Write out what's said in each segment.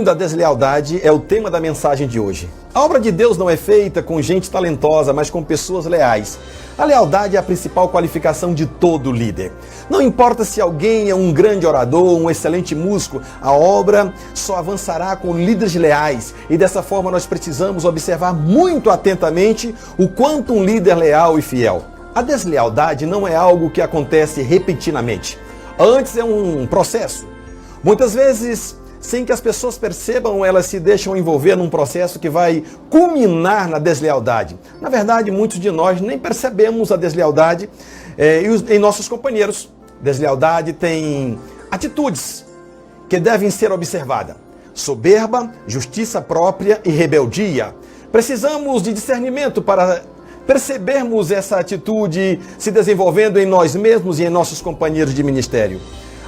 Da deslealdade é o tema da mensagem de hoje. A obra de Deus não é feita com gente talentosa, mas com pessoas leais. A lealdade é a principal qualificação de todo líder. Não importa se alguém é um grande orador, um excelente músico, a obra só avançará com líderes leais. E dessa forma nós precisamos observar muito atentamente o quanto um líder leal e fiel. A deslealdade não é algo que acontece repentinamente. Antes é um processo. Muitas vezes, sem que as pessoas percebam, elas se deixam envolver num processo que vai culminar na deslealdade. Na verdade, muitos de nós nem percebemos a deslealdade em nossos companheiros. Deslealdade tem atitudes que devem ser observadas: soberba, justiça própria e rebeldia. Precisamos de discernimento para percebermos essa atitude se desenvolvendo em nós mesmos e em nossos companheiros de ministério.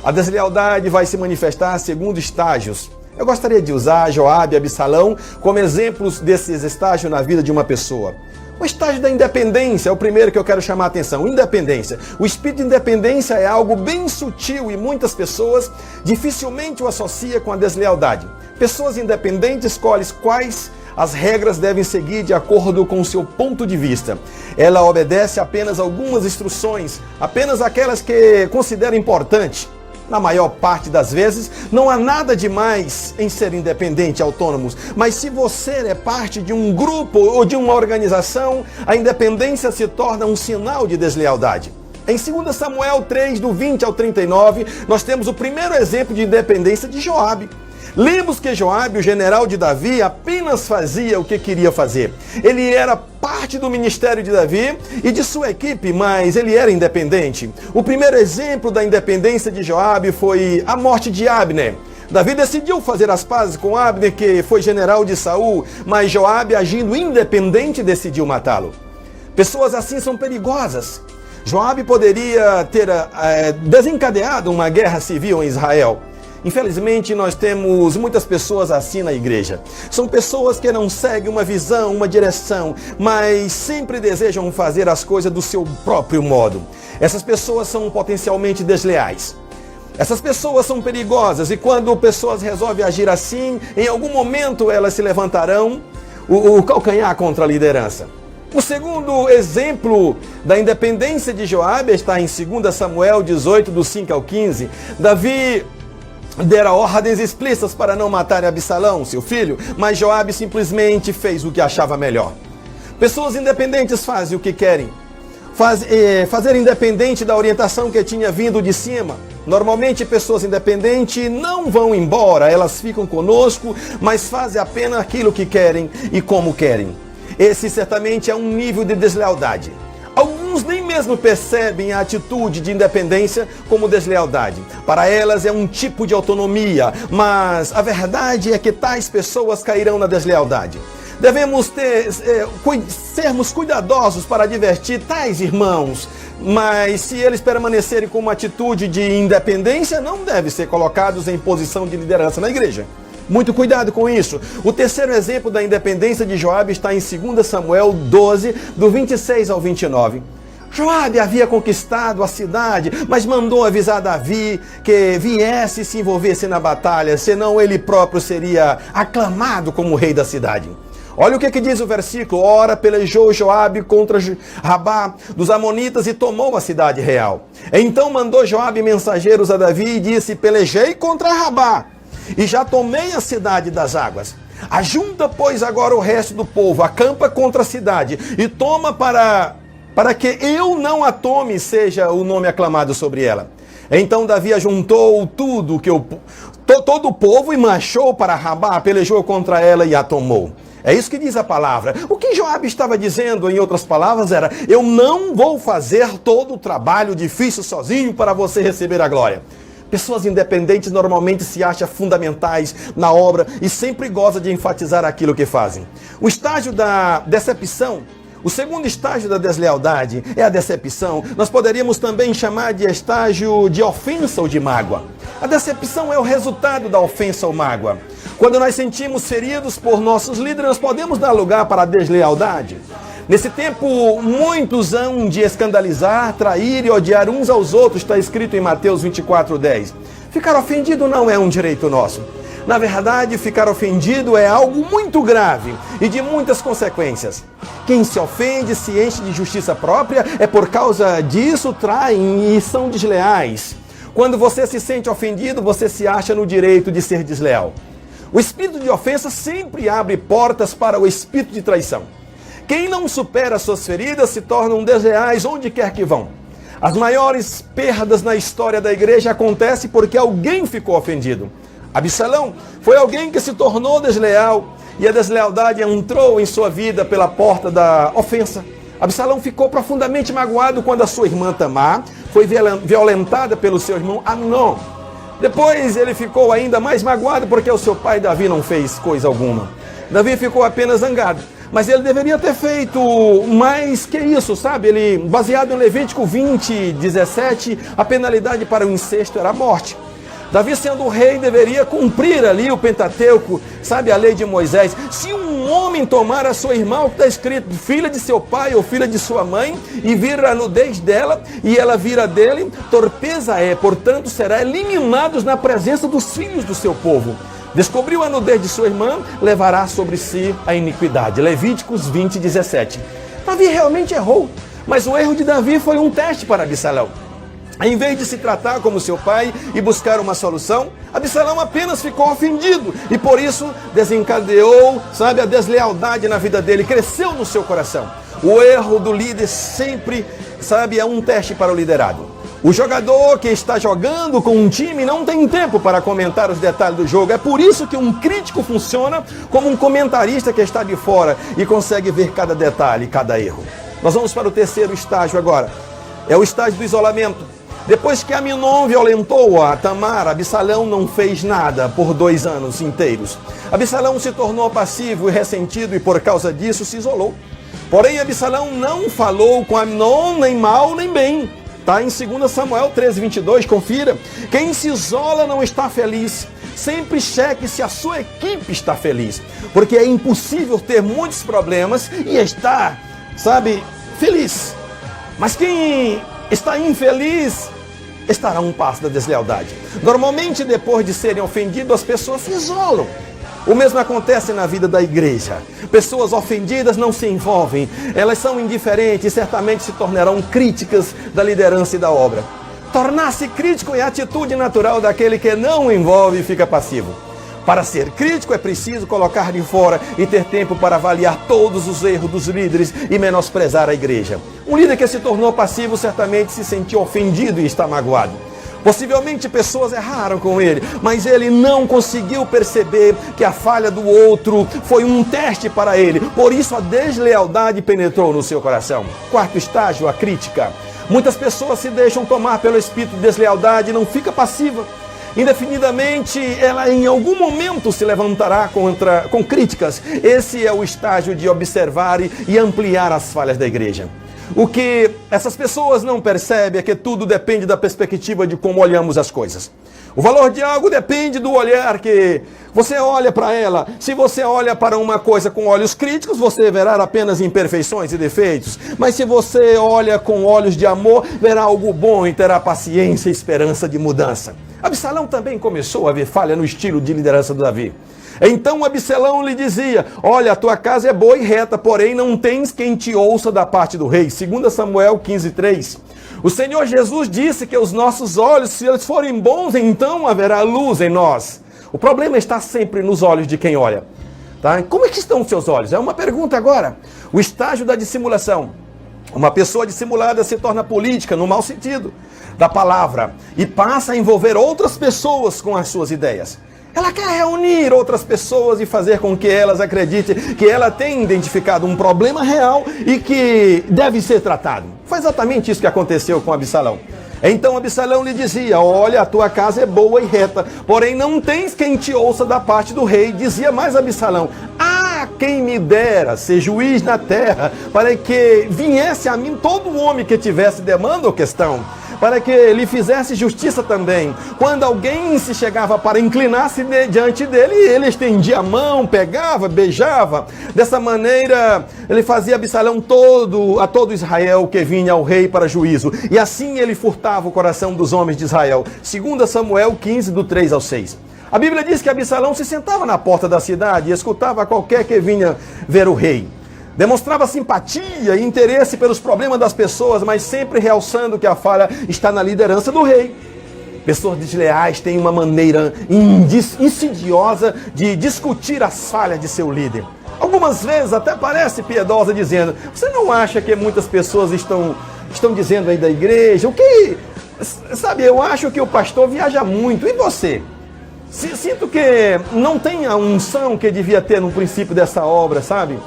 A deslealdade vai se manifestar segundo estágios. Eu gostaria de usar Joabe e Absalão como exemplos desses estágios na vida de uma pessoa. O estágio da independência é o primeiro que eu quero chamar a atenção. Independência. O espírito de independência é algo bem sutil e muitas pessoas dificilmente o associam com a deslealdade. Pessoas independentes escolhem quais as regras devem seguir de acordo com o seu ponto de vista. Ela obedece apenas algumas instruções, apenas aquelas que considera importante. Na maior parte das vezes, não há nada demais em ser independente e autônomos, mas se você é parte de um grupo ou de uma organização, a independência se torna um sinal de deslealdade. Em 2 Samuel 3, do 20 ao 39, nós temos o primeiro exemplo de independência de Joabe. Lemos que Joabe, o general de Davi, apenas fazia o que queria fazer. Ele era parte do ministério de Davi e de sua equipe, mas ele era independente. O primeiro exemplo da independência de Joabe foi a morte de Abner. Davi decidiu fazer as pazes com Abner, que foi general de Saul, mas Joabe, agindo independente, decidiu matá-lo. Pessoas assim são perigosas. Joabe poderia ter desencadeado uma guerra civil em Israel. Infelizmente, nós temos muitas pessoas assim na igreja. São pessoas que não seguem uma visão, uma direção, mas sempre desejam fazer as coisas do seu próprio modo. Essas pessoas são potencialmente desleais. Essas pessoas são perigosas e quando pessoas resolvem agir assim, em algum momento elas se levantarão o calcanhar contra a liderança. O segundo exemplo da independência de Joabe está em 2 Samuel 18, do 5 ao 15. Davi dera ordens explícitas para não matar Absalão, seu filho, mas Joabe simplesmente fez o que achava melhor. Pessoas independentes fazem o que querem. Fazer independente da orientação que tinha vindo de cima. Normalmente pessoas independentes não vão embora, elas ficam conosco, mas fazem apenas aquilo que querem e como querem. Esse certamente é um nível de deslealdade. Alguns nem mesmo percebem a atitude de independência como deslealdade. Para elas é um tipo de autonomia, mas a verdade é que tais pessoas cairão na deslealdade. Devemos sermos cuidadosos para advertir tais irmãos, mas se eles permanecerem com uma atitude de independência, não devem ser colocados em posição de liderança na igreja. Muito cuidado com isso. O terceiro exemplo da independência de Joabe está em 2 Samuel 12, do 26 ao 29. Joabe havia conquistado a cidade, mas mandou avisar Davi que viesse e se envolvesse na batalha, senão ele próprio seria aclamado como rei da cidade. Olha o que diz o versículo: ora pelejou Joabe contra Rabá dos amonitas e tomou a cidade real. Então mandou Joabe mensageiros a Davi e disse: pelejei contra Rabá e já tomei a cidade das águas. Ajunta, pois, agora o resto do povo, acampa contra a cidade e toma para que eu não a tome, seja o nome aclamado sobre ela. Então Davi ajuntou todo o povo e marchou para Rabá, pelejou contra ela e a tomou. É isso que diz a palavra. O que Joabe estava dizendo, em outras palavras, era: eu não vou fazer todo o trabalho difícil sozinho para você receber a glória. Pessoas independentes normalmente se acham fundamentais na obra e sempre gostam de enfatizar aquilo que fazem. O estágio da decepção, o segundo estágio da deslealdade é a decepção. Nós poderíamos também chamar de estágio de ofensa ou de mágoa. A decepção é o resultado da ofensa ou mágoa. Quando nós sentimos feridos por nossos líderes, nós podemos dar lugar para a deslealdade. Nesse tempo, muitos hão de escandalizar, trair e odiar uns aos outros, está escrito em Mateus 24:10. Ficar ofendido não é um direito nosso. Na verdade, ficar ofendido é algo muito grave e de muitas consequências. Quem se ofende se enche de justiça própria, é por causa disso traem e são desleais. Quando você se sente ofendido, você se acha no direito de ser desleal. O espírito de ofensa sempre abre portas para o espírito de traição. Quem não supera suas feridas se tornam desleais onde quer que vão. As maiores perdas na história da igreja acontecem porque alguém ficou ofendido. Absalão foi alguém que se tornou desleal e a deslealdade entrou em sua vida pela porta da ofensa. Absalão ficou profundamente magoado quando a sua irmã Tamar foi violentada pelo seu irmão Amnon. Depois ele ficou ainda mais magoado porque o seu pai Davi não fez coisa alguma. Davi ficou apenas zangado. Mas ele deveria ter feito mais que isso, sabe? Ele, baseado em Levítico 20:17, a penalidade para o incesto era a morte. Davi, sendo o rei, deveria cumprir ali o Pentateuco, sabe, a lei de Moisés. Se um homem tomar a sua irmã, o que está escrito, filha de seu pai ou filha de sua mãe, e vir a nudez dela, e ela vira dele, torpeza é, portanto, será eliminados na presença dos filhos do seu povo. Descobriu a nudez de sua irmã, levará sobre si a iniquidade. Levíticos 20:17. Davi realmente errou, mas o erro de Davi foi um teste para Absalão. Em vez de se tratar como seu pai e buscar uma solução, Absalão apenas ficou ofendido e por isso desencadeou, sabe, a deslealdade na vida dele, cresceu no seu coração. O erro do líder sempre, sabe, é um teste para o liderado. O jogador que está jogando com um time não tem tempo para comentar os detalhes do jogo. É por isso que um crítico funciona como um comentarista que está de fora e consegue ver cada detalhe, cada erro. Nós vamos para o terceiro estágio agora. É o estágio do isolamento. Depois que Amnon violentou a Tamar, Absalão não fez nada por 2 anos inteiros. Absalão se tornou passivo e ressentido e por causa disso se isolou. Porém, Absalão não falou com Amnon nem mal nem bem. Está em 2 Samuel 13:22, confira. Quem se isola não está feliz. Sempre cheque se a sua equipe está feliz. Porque é impossível ter muitos problemas e estar, sabe, feliz. Mas quem está infeliz estará a um passo da deslealdade. Normalmente, depois de serem ofendidos, as pessoas se isolam. O mesmo acontece na vida da igreja. Pessoas ofendidas não se envolvem, elas são indiferentes e certamente se tornarão críticas da liderança e da obra. Tornar-se crítico é a atitude natural daquele que não envolve e fica passivo. Para ser crítico é preciso colocar de fora e ter tempo para avaliar todos os erros dos líderes e menosprezar a igreja. Um líder que se tornou passivo certamente se sentiu ofendido e está magoado. Possivelmente pessoas erraram com ele, mas ele não conseguiu perceber que a falha do outro foi um teste para ele. Por isso a deslealdade penetrou no seu coração. Quarto estágio, a crítica. Muitas pessoas se deixam tomar pelo espírito de deslealdade e não fica passiva. Indefinidamente, ela em algum momento se levantará com críticas. Esse é o estágio de observar e ampliar as falhas da igreja. O que essas pessoas não percebem é que tudo depende da perspectiva de como olhamos as coisas. O valor de algo depende do olhar que você olha para ela. Se você olha para uma coisa com olhos críticos, você verá apenas imperfeições e defeitos. Mas se você olha com olhos de amor, verá algo bom e terá paciência e esperança de mudança. Absalão também começou a ver falha no estilo de liderança do Davi. Então Absalão lhe dizia: olha, a tua casa é boa e reta, porém não tens quem te ouça da parte do rei. 2 Samuel 15:3. O Senhor Jesus disse que os nossos olhos, se eles forem bons, então haverá luz em nós. O problema está sempre nos olhos de quem olha. Tá? Como é que estão os seus olhos? É uma pergunta agora. O estágio da dissimulação. Uma pessoa dissimulada se torna política, no mau sentido da palavra, e passa a envolver outras pessoas com as suas ideias. Ela quer reunir outras pessoas e fazer com que elas acreditem que ela tem identificado um problema real e que deve ser tratado. Foi exatamente isso que aconteceu com Absalão. Então Absalão lhe dizia: olha, a tua casa é boa e reta, porém não tens quem te ouça da parte do rei. Dizia mais Absalão: ah, quem me dera ser juiz na terra, para que viesse a mim todo homem que tivesse demanda ou questão, para que lhe fizesse justiça também. Quando alguém se chegava para inclinar-se diante dele, ele estendia a mão, pegava, beijava. Dessa maneira, ele fazia Absalão a todo Israel que vinha ao rei para juízo. E assim ele furtava o coração dos homens de Israel. 2 Samuel 15, do 3 ao 6. A Bíblia diz que Absalão se sentava na porta da cidade e escutava qualquer que vinha ver o rei. Demonstrava simpatia e interesse pelos problemas das pessoas, mas sempre realçando que a falha está na liderança do rei. Pessoas desleais têm uma maneira insidiosa de discutir as falhas de seu líder. Algumas vezes até parece piedosa, dizendo: você não acha que muitas pessoas estão dizendo aí da igreja? O que? Sabe, eu acho que o pastor viaja muito. E você? Sinto que não tem a unção que devia ter no princípio dessa obra, sabe?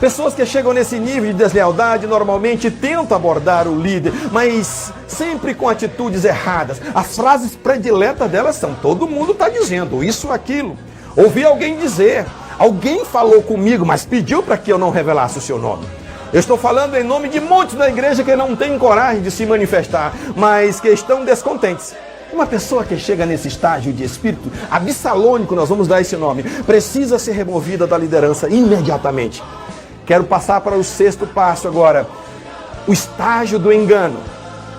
Pessoas que chegam nesse nível de deslealdade normalmente tentam abordar o líder, mas sempre com atitudes erradas. As frases prediletas delas são: todo mundo está dizendo isso, aquilo. Ouvi alguém dizer, alguém falou comigo, mas pediu para que eu não revelasse o seu nome. Eu estou falando em nome de muitos da igreja que não têm coragem de se manifestar, mas que estão descontentes. Uma pessoa que chega nesse estágio de espírito absalônico, nós vamos dar esse nome, precisa ser removida da liderança imediatamente. Quero passar para o 6º passo agora, o estágio do engano.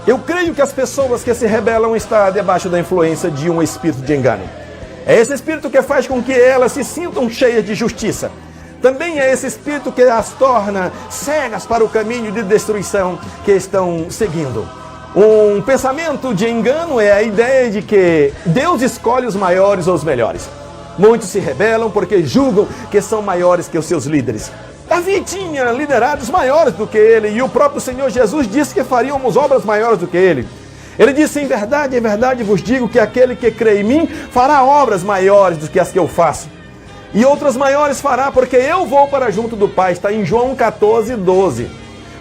Eu creio que as pessoas que se rebelam estão debaixo da influência de um espírito de engano. É esse espírito que faz com que elas se sintam cheias de justiça. Também é esse espírito que as torna cegas para o caminho de destruição que estão seguindo. Um pensamento de engano é a ideia de que Deus escolhe os maiores ou os melhores. Muitos se rebelam porque julgam que são maiores que os seus líderes. Davi tinha liderados maiores do que ele, e o próprio Senhor Jesus disse que faríamos obras maiores do que ele. Ele disse: em verdade vos digo que aquele que crê em mim fará obras maiores do que as que eu faço. E outras maiores fará, porque eu vou para junto do Pai. Está em João 14:12.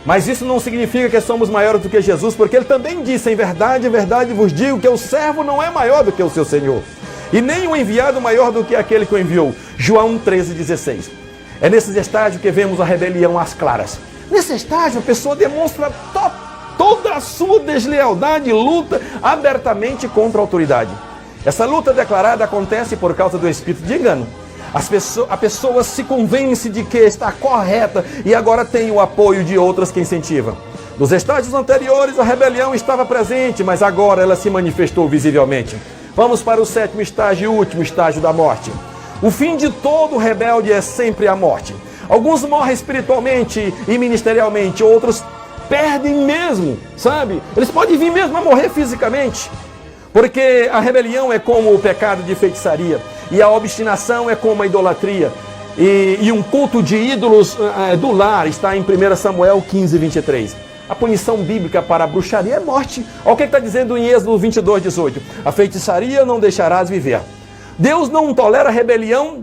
Mas isso não significa que somos maiores do que Jesus, porque ele também disse: em verdade vos digo que o servo não é maior do que o seu Senhor, e nem o enviado maior do que aquele que o enviou. João 13:16. É nesse estágio que vemos a rebelião às claras. Nesse estágio a pessoa demonstra toda a sua deslealdade e luta abertamente contra a autoridade. Essa luta declarada acontece por causa do espírito de engano. A pessoa se convence de que está correta e agora tem o apoio de outras que incentivam. Nos estágios anteriores a rebelião estava presente, mas agora ela se manifestou visivelmente. Vamos para o 7º estágio e último estágio da morte. O fim de todo rebelde é sempre a morte. Alguns morrem espiritualmente e ministerialmente, outros perdem mesmo, sabe? Eles podem vir mesmo a morrer fisicamente. Porque a rebelião é como o pecado de feitiçaria, e a obstinação é como a idolatria. E um culto de ídolos do lar está em 1 Samuel 15:23. A punição bíblica para a bruxaria é morte. Olha o que está dizendo em Êxodo 22:18. A feitiçaria não deixarás viver. Deus não tolera rebelião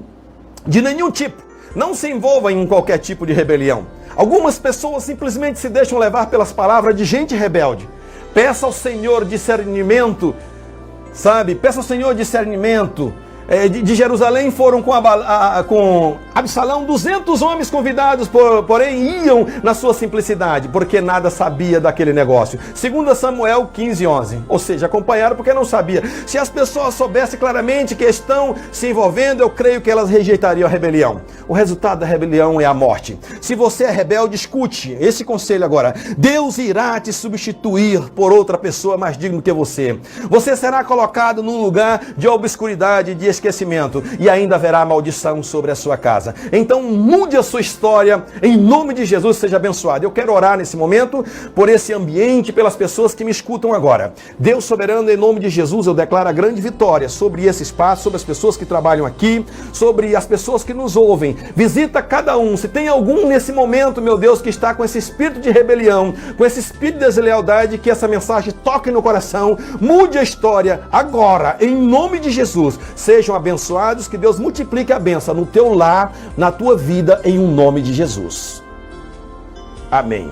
de nenhum tipo. Não se envolva em qualquer tipo de rebelião. Algumas pessoas simplesmente se deixam levar pelas palavras de gente rebelde. Peça ao Senhor discernimento, sabe? Peça ao Senhor discernimento. De Jerusalém foram com Absalão 200 homens convidados, porém iam na sua simplicidade, porque nada sabia daquele negócio. 2 Samuel 15:11. Ou seja, acompanharam porque não sabia. Se as pessoas soubessem claramente que estão se envolvendo, eu creio que elas rejeitariam a rebelião. O resultado da rebelião é a morte. Se você é rebelde, escute esse conselho agora. Deus irá te substituir por outra pessoa mais digna que você. Você será colocado num lugar de obscuridade, de esquecimento, e ainda haverá maldição sobre a sua casa. Então mude a sua história, em nome de Jesus, seja abençoado. Eu quero orar nesse momento por esse ambiente, pelas pessoas que me escutam agora. Deus soberano, em nome de Jesus, eu declaro a grande vitória sobre esse espaço, sobre as pessoas que trabalham aqui, sobre as pessoas que nos ouvem. Visita cada um. Se tem algum nesse momento, meu Deus, que está com esse espírito de rebelião, com esse espírito de deslealdade, que essa mensagem toque no coração, mude a história agora, em nome de Jesus. Sejam abençoados, que Deus multiplique a bênção no teu lar, na tua vida, em um nome de Jesus. Amém.